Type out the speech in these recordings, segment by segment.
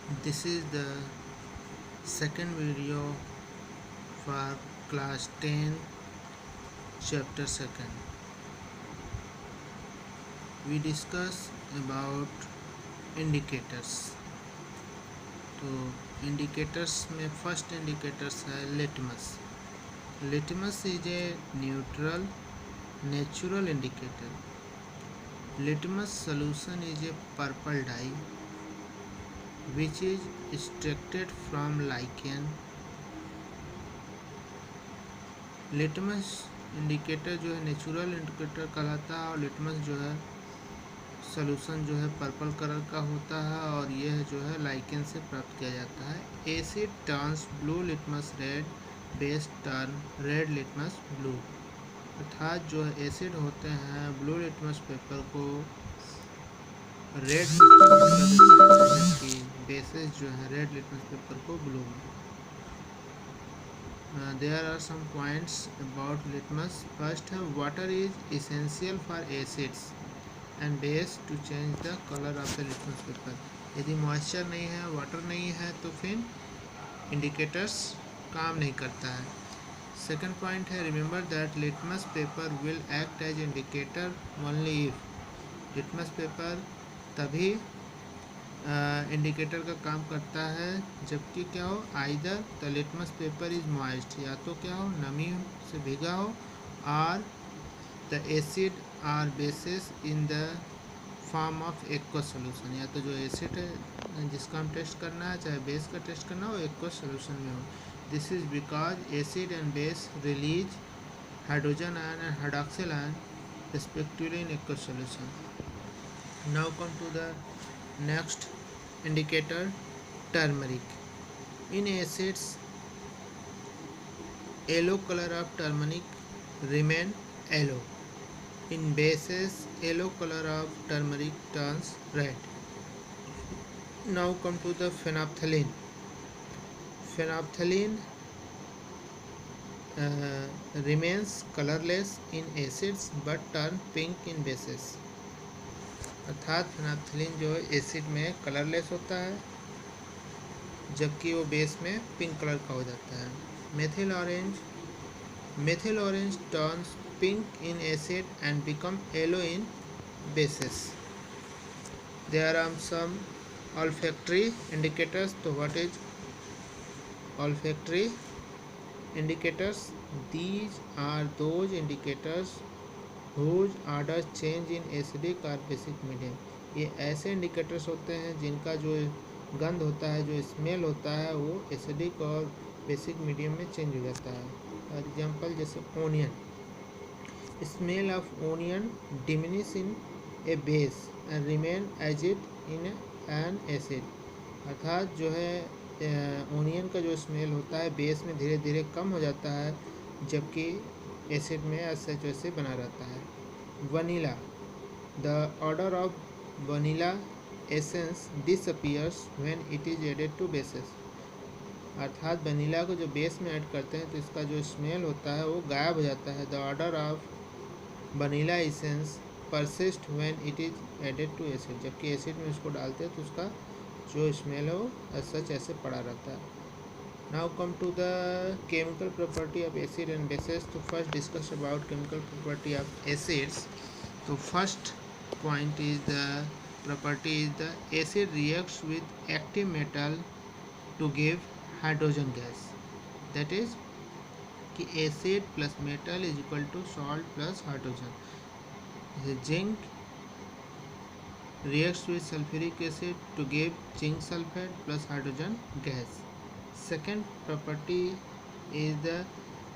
This is the second video for class 10 chapter 2nd. We discuss about indicators. तो indicators में first indicators है litmus. Litmus is a neutral natural indicator. Litmus solution is a purple dye which is extracted from lichen. Litmus indicator जो है natural indicator कहलाता है और litmus जो है सॉल्यूशन जो है पर्पल कलर का होता है और यह जो है लाइकेन से प्राप्त किया जाता है। Asset turns blue litmus red, base turn red litmus blue. अर्थात जो एसिड होते हैं ब्लू लिटमस पेपर को रेड जबकि बेसिस जो है रेड लिटमस पेपर को blue. There are some points about litmus. First, water is essential for acids and base to change the color of the litmus paper. यदि moisture नहीं है, water नहीं है, तो फिर इंडिकेटर्स काम नहीं करता है। सेकंड पॉइंट है, remember that litmus paper will act as indicator only if. Litmus paper तभी इंडिकेटर का काम करता है जबकि क्या हो, either the litmus paper is moist, या तो क्या हो नमी से भीगा हो, और the acid or bases in the form of aqueous solution, या तो जो एसिड है जिसका हम टेस्ट करना है चाहे बेस का टेस्ट करना हो एक्वस सोल्यूशन में हो। This is because acid and base release hydrogen ion and hydroxyl ion respectively in aqueous solution. Now come to the next indicator, turmeric. In acids, yellow color of turmeric remain yellow. In bases, yellow color of turmeric turns red. Now come to the phenolphthalein. Phenolphthalein remains colorless in acids but turn pink in bases. अर्थात फिनाप्थलीन जो है acid में colourless होता है जबकि वो base में pink colour का हो जाता है। Methyl orange turns pink in acid and become yellow in bases. There are some olfactory indicators. तो what is olfactory indicators? These are those indicators whose orders change in acidic or basic medium. ये ऐसे indicators होते हैं जिनका जो गंध होता है, जो स्मेल होता है, वो एसिडिक और बेसिक मीडियम में चेंज हो जाता है। फॉर एग्जांपल जैसे onion, smell of onion diminish in a base and remain as it in an acid. अर्थात जो है ओनियन का जो स्मेल होता है बेस में धीरे धीरे कम हो जाता है जबकि एसिड में ऐसे जैसे बना रहता है। Vanilla, the odour of vanilla essence disappears when it is added to bases. अर्थात वनीला को जो बेस में ऐड करते हैं तो इसका जो स्मेल होता है वो गायब हो जाता है। The odour of vanilla essence persist when it is added to acid, जबकि एसिड में उसको डालते हैं तो उसका जो स्मेल है वो सच ऐसे पड़ा रहता है। Now come to the chemical property of acid and bases. तो first discuss about chemical property of acids. तो first point is the property is the acid reacts with active metal to give hydrogen gas. That is कि acid plus metal is equal to salt plus hydrogen. Zinc reacts with sulfuric acid to give zinc sulfate plus hydrogen gas. Second property is the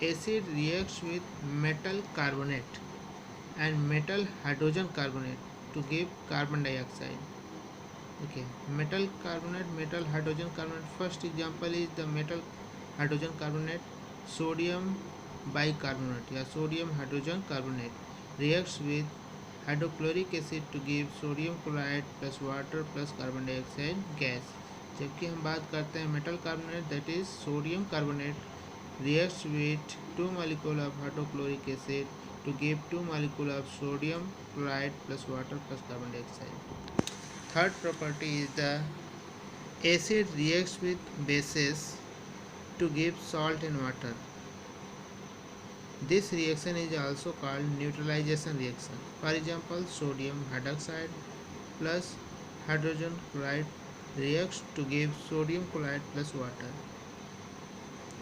acid reacts with metal carbonate and metal hydrogen carbonate to give carbon dioxide. Okay, metal carbonate, metal hydrogen carbonate. First example is the metal hydrogen carbonate, sodium bicarbonate या sodium hydrogen carbonate reacts with hydrochloric acid to give sodium chloride plus water plus carbon dioxide gas. जबकि हम बात करते हैं metal carbonate, that is sodium carbonate reacts with 2 molecule of hydrochloric acid to give 2 molecule of sodium chloride plus water plus carbon dioxide. Third property is the Acid reacts with bases to give salt in water. This reaction is also called neutralization reaction. For example, sodium hydroxide plus hydrogen chloride reacts to give sodium chloride plus water.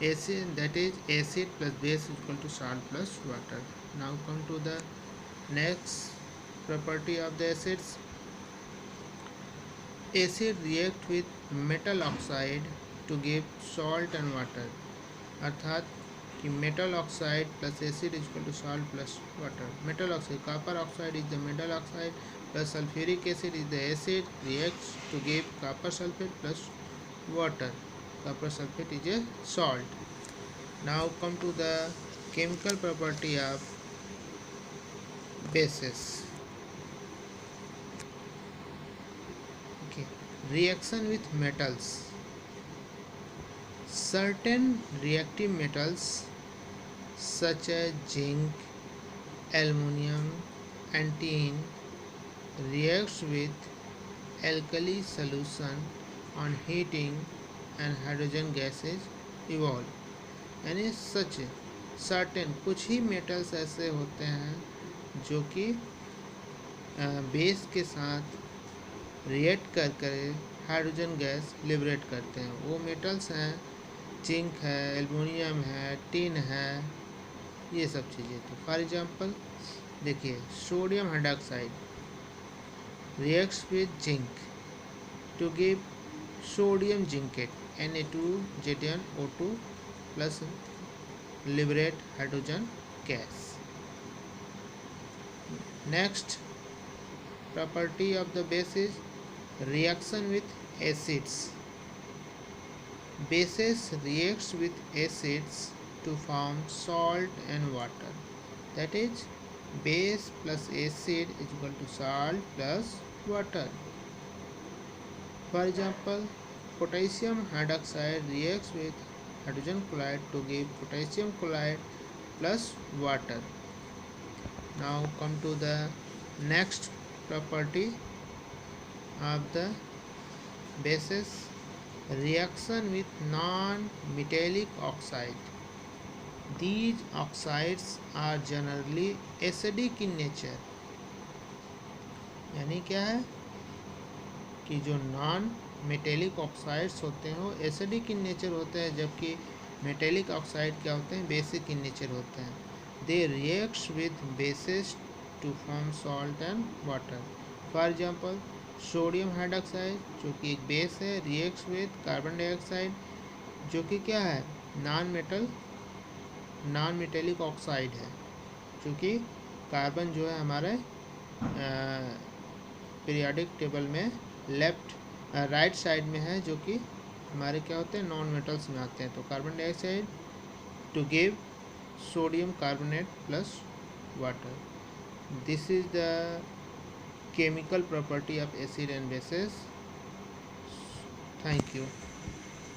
Acid, that is acid plus base is equal to salt plus water. Now come to the next property of the acids. Acid react with metal oxide to give salt and water. अर्थात कि metal oxide plus acid is equal to salt plus water. Metal oxide, copper oxide is the metal oxide plus sulfuric acid is the acid, reacts to give copper sulfate plus water. Copper sulfate is a salt. Now come to the chemical property of bases. Okay. Reaction with metals. Certain reactive metals such as zinc, aluminum and tin reacts with alkali solution on heating and hydrogen gases evolve. यानी सच certain कुछ ही metals ऐसे होते हैं जो कि base के साथ react कर कर हाइड्रोजन गैस लिबरेट करते हैं. वो मेटल्स हैं जिंक है, एल्युमिनियम है, टिन है, ये सब चीज़ें. तो फॉर एग्जांपल देखिए sodium hydroxide reacts with zinc to give sodium zincate Na2Zn O2 plus liberate hydrogen gas. Next property of the base is reaction with acids. Bases reacts with acids to form salt and water. That is base plus acid is equal to salt plus water. For example, potassium hydroxide reacts with hydrogen chloride to give potassium chloride plus water. Now come to the next property of the bases. Reaction with non-metallic oxide. These oxides are generally acidic in nature. यानी क्या है कि जो non metallic oxides होते हैं वो acidic in nature होते हैं, जबकि मेटेलिक ऑक्साइड क्या होते हैं, बेसिक इन नेचर होते हैं. They reacts with bases to form salt and water. For example sodium hydroxide जो कि एक बेस है रिएक्ट्स विद कार्बन डाइऑक्साइड जो कि क्या है नॉन मेटेलिक ऑक्साइड है, क्योंकि कार्बन जो है हमारे पीरियोडिक टेबल में राइट साइड में है, जो कि हमारे क्या होते हैं नॉन मेटल्स में आते हैं. तो carbon dioxide to give sodium carbonate plus water. This is the chemical property of acid and bases. Thank you.